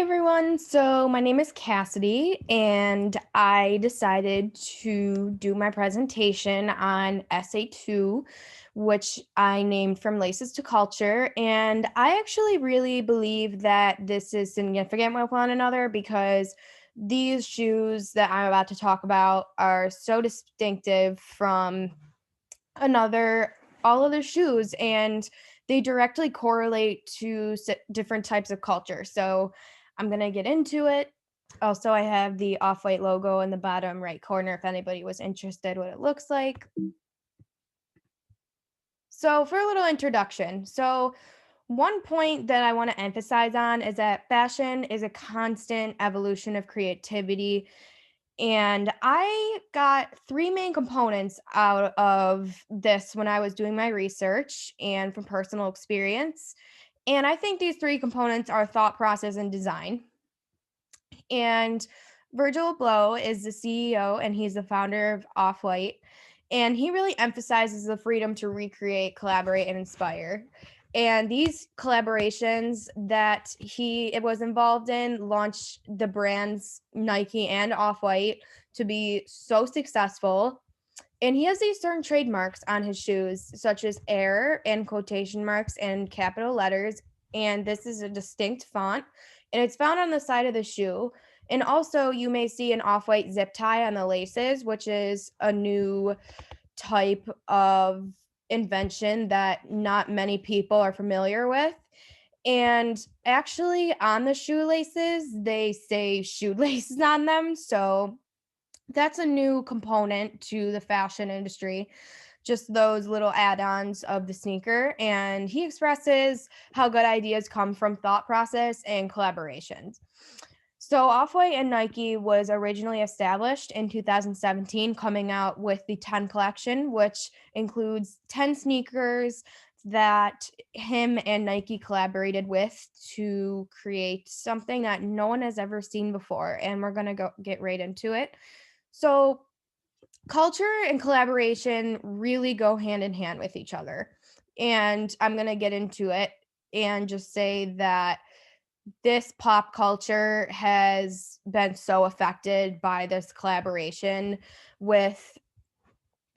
everyone. So, my name is Cassidy, and I decided to do my presentation on Essay 2, which I named From Laces to Culture. And I actually really believe that this is significant with one another because these shoes that I'm about to talk about are so distinctive from another all other shoes, and they directly correlate to different types of culture. So I'm going to get into it. Also, I have the Off-White logo in the bottom right corner if anybody was interested what it looks like. So for a little introduction, one point that I want to emphasize on is that fashion is a constant evolution of creativity. And I got three main components out of this when I was doing my research and from personal experience. And I think these three components are thought process and design. And Virgil Abloh is the CEO and he's the founder of Off White. And he really emphasizes the freedom to recreate, collaborate, and inspire. And these collaborations that he it was involved in launched the brands Nike and Off White to be so successful. And he has these certain trademarks on his shoes, such as air and quotation marks and capital letters. And this is a distinct font, and it's found on the side of the shoe. And also, you may see an off white zip tie on the laces, which is a new type of invention that not many people are familiar with. And actually, on the shoelaces, they say shoelaces on them. So that's a new component to the fashion industry, just those little add-ons of the sneaker. And he expresses how good ideas come from thought process and collaborations. So Off-White and Nike was originally established in 2017, coming out with the 10 collection, which includes 10 sneakers that him and Nike collaborated with to create something that no one has ever seen before. And we're going to go get right into it. So, culture and collaboration really go hand in hand with each other. And I'm going to get into it and just say that this pop culture has been so affected by this collaboration with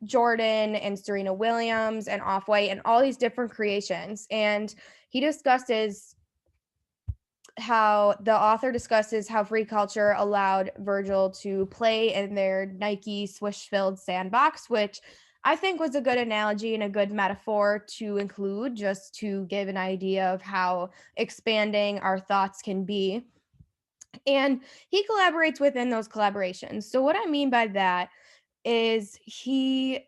Jordan and Serena Williams and Off White and all these different creations. And he discusses how the author discusses how free culture allowed Virgil to play in their Nike swish filled sandbox, which I think was a good analogy and a good metaphor to include just to give an idea of how expanding our thoughts can be. And he collaborates within those collaborations. So, what I mean by that is he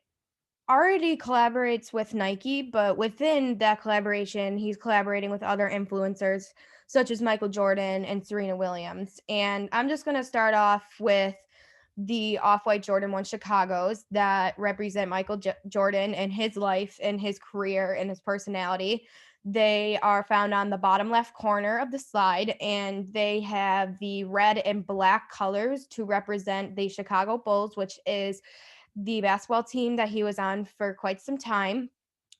already collaborates with Nike, but within that collaboration, he's collaborating with other influencers such as Michael Jordan and Serena Williams. And I'm just going to start off with the Off-White Jordan 1 Chicago's that represent Jordan and his life and his career and his personality. They are found on the bottom left corner of the slide, and they have the red and black colors to represent the Chicago Bulls, which is the basketball team that he was on for quite some time.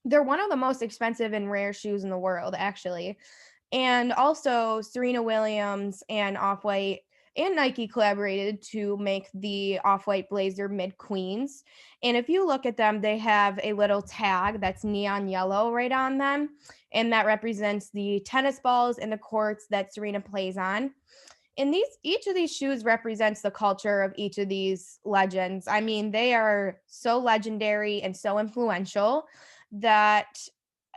They're one of the most expensive and rare shoes in the world, actually. And also, Serena Williams and Off White and Nike collaborated to make the Off White Blazer Mid Queens. And if you look at them, they have a little tag that's neon yellow right on them. And that represents the tennis balls and the courts that Serena plays on. And each of these shoes represents the culture of each of these legends. I mean, they are so legendary and so influential that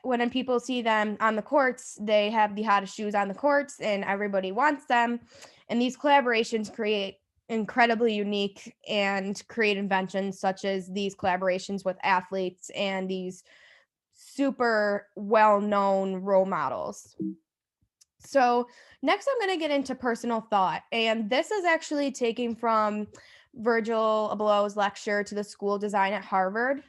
when people see them on the courts, they have the hottest shoes on the courts and everybody wants them. And these collaborations create incredibly unique and create inventions such as these collaborations with athletes and these super well-known role models. So, next I'm going to get into personal thought. And this is actually taken from Virgil Abloh's lecture to the school design at Harvard.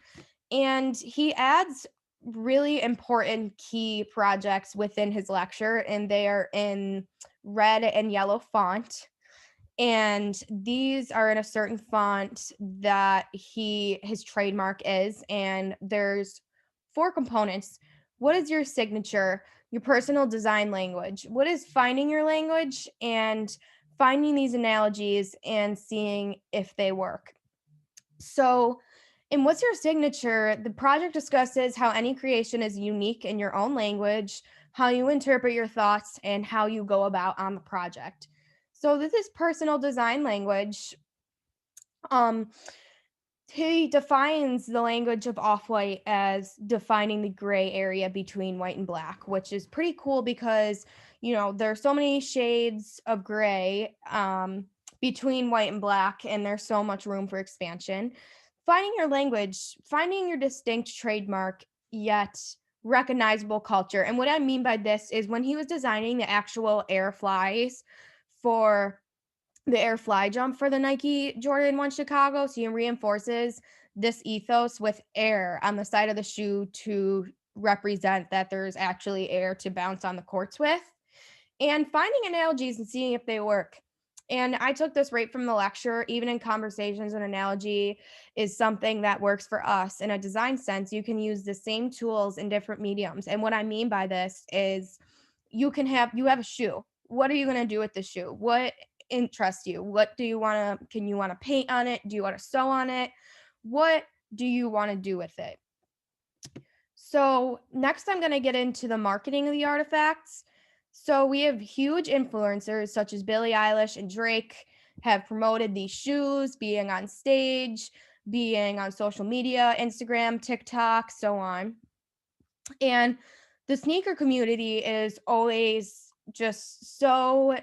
And he adds really important key projects within his lecture, and they are in red and yellow font. And these are in a certain font that his trademark is. And there's four components. What is your signature? your personal design language. What is finding your language and finding these analogies and seeing if they work? So, in What's Your Signature, the project discusses how any creation is unique in your own language, how you interpret your thoughts, and how you go about on the project. So, this is personal design language. Um, he defines the language of Off-White as defining the gray area between white and black, which is pretty cool because, there are so many shades of gray between white and black, and there's so much room for expansion. Finding your language, finding your distinct trademark, yet recognizable culture. And what I mean by this is when he was designing the actual air flies for the air fly jump for the Nike Jordan 1 Chicago. So he reinforces this ethos with air on the side of the shoe to represent that there's actually air to bounce on the courts with, and finding analogies and seeing if they work. And I took this right from the lecture. Even in conversations, an analogy is something that works for us. In a design sense, you can use the same tools in different mediums. And what I mean by this is you have a shoe. What are you going to do with the shoe? What interests you? What do you want to can you want to paint on it? Do you want to sew on it? What do you want to do with it? So, next I'm going to get into the marketing of the artifacts. So, we have huge influencers such as Billie Eilish and Drake have promoted these shoes, being on stage, being on social media, Instagram, TikTok, so on. And the sneaker community is always just so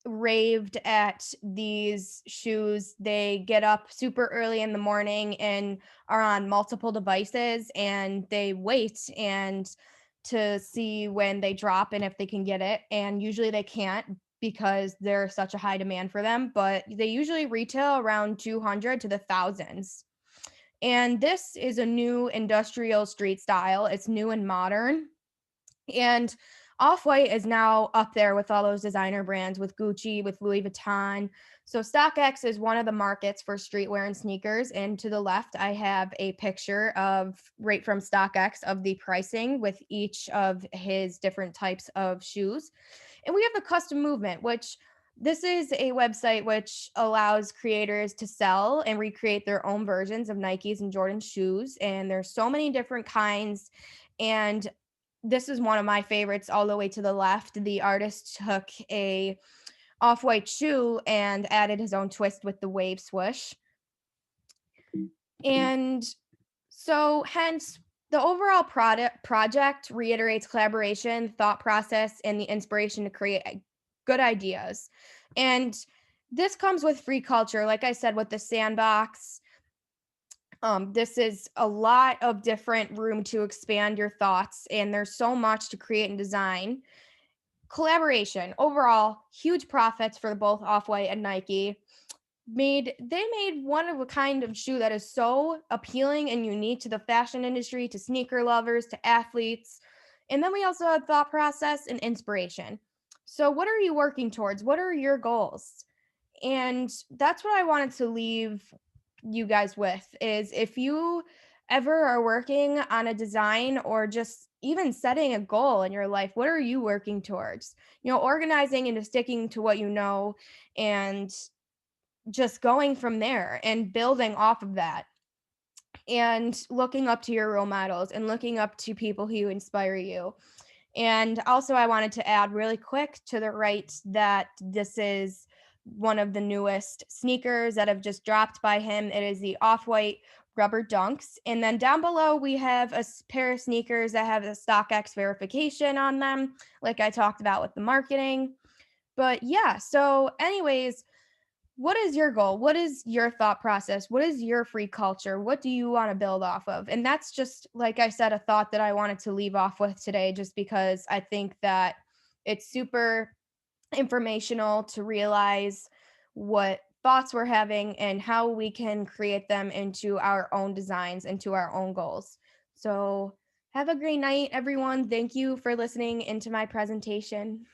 raved at these shoes. They get up super early in the morning and are on multiple devices, and they wait and to see when they drop and if they can get it. And usually they can't because there's such a high demand for them, but they usually retail around 200 to the thousands. And this is a new industrial street style. It's new and modern. And Off-White is now up there with all those designer brands, with Gucci, with Louis Vuitton. So StockX is one of the markets for streetwear and sneakers. And to the left, I have a picture of right from StockX of the pricing with each of his different types of shoes. And we have the custom movement, which this is a website which allows creators to sell and recreate their own versions of Nikes and Jordan shoes. And there's so many different kinds. And this is one of my favorites all the way to the left. The artist took a off-white shoe and added his own twist with the wave swoosh. And so hence the overall project reiterates collaboration, thought process, and the inspiration to create good ideas. And this comes with free culture, like I said, with the sandbox. This is a lot of different room to expand your thoughts, and there's so much to create and design. Collaboration, overall, huge profits for both Off-White and Nike. They made one of a kind of shoe that is so appealing and unique to the fashion industry, to sneaker lovers, to athletes. And then we also have thought process and inspiration. So, what are you working towards? What are your goals? And that's what I wanted to leave you guys with is if you ever are working on a design or just even setting a goal in your life, what are you working towards? Organizing and just sticking to what you know and just going from there and building off of that and looking up to your role models and looking up to people who inspire you. And also, I wanted to add really quick to the right that this is one of the newest sneakers that have just dropped by him. It is the Off-White Rubber Dunks. And then down below, we have a pair of sneakers that have the StockX verification on them, like I talked about with the marketing. But yeah, so anyways, what is your goal? What is your thought process? What is your free culture? What do you want to build off of? And that's just, like I said, a thought that I wanted to leave off with today, just because I think that it's super informational to realize what thoughts we're having and how we can create them into our own designs, into our own goals. So have a great night, everyone. Thank you for listening into my presentation.